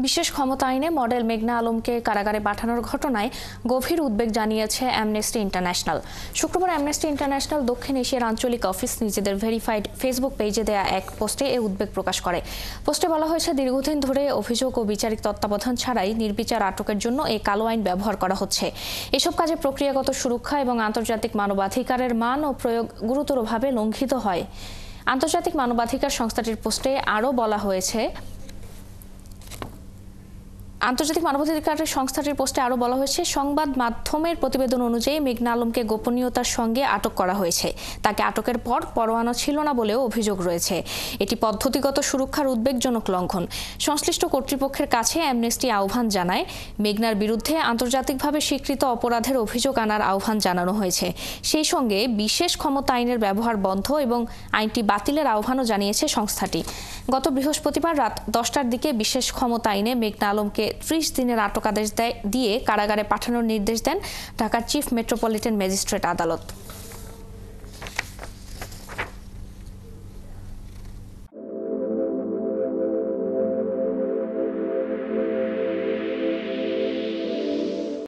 বিশেষ ক্ষমতা আইনে মডেল মেঘনা আলমকে কারাগারে পাঠানোর ঘটনায় গভীর উদ্বেগ জানিয়েছে অ্যামনেস্টি ইন্টারন্যাশনাল। শুক্রবার অ্যামনেস্টি ইন্টারন্যাশনাল দক্ষিণ এশিয়ার আঞ্চলিক অফিস নিজেদের ভেরিফাইড ফেসবুক পেজে দেয়া এক পোস্টে এই উদ্বেগ প্রকাশ করে। পোস্টে বলা হয়েছে, দীর্ঘদিন ধরে অভিযোগ ও বিচারিক তত্ত্বাবধান ছাড়াই নির্বিচার আটকের জন্য এই কালো আইন ব্যবহার করা হচ্ছে। এসব কাজে প্রক্রিয়াগত সুরক্ষা এবং আন্তর্জাতিক মানবাধিকারের মান ও প্রয়োগ গুরুতরভাবে লঙ্ঘিত হয়। আন্তর্জাতিক মানবাধিকার সংস্থাটির পোস্টে আরও বলা হয়েছে, সংবাদ মাধ্যমের প্রতিবেদন অনুযায়ী মেঘনা আলমকে গোপনীয়তার সঙ্গে আটক করা হয়েছে। তাকে আটকের পর পরোয়ানা ছিল না বলেও অভিযোগ রয়েছে। এটি পদ্ধতিগত সুরক্ষার উদ্বেগজনক লঙ্ঘন। সংশ্লিষ্ট কর্তৃপক্ষের কাছে অ্যামনেস্টি আহ্বান জানায়, মেঘনার বিরুদ্ধে আন্তর্জাতিকভাবে স্বীকৃত অপরাধের অভিযোগ আনার আহ্বান জানানো হয়েছে। সেই সঙ্গে বিশেষ ক্ষমতা আইনের ব্যবহার বন্ধ এবং আইনটি বাতিলের আহ্বানও জানিয়েছে সংস্থাটি। গত বৃহস্পতিবার রাত 10টার দিকে বিশেষ ক্ষমতা আইনে মেঘনা আলমকে 30 দিনের আটক আদেশ দিয়ে কারাগারে পাঠানোর নির্দেশ দেন ঢাকার চিফ মেট্রোপলিটন ম্যাজিস্ট্রেট আদালত।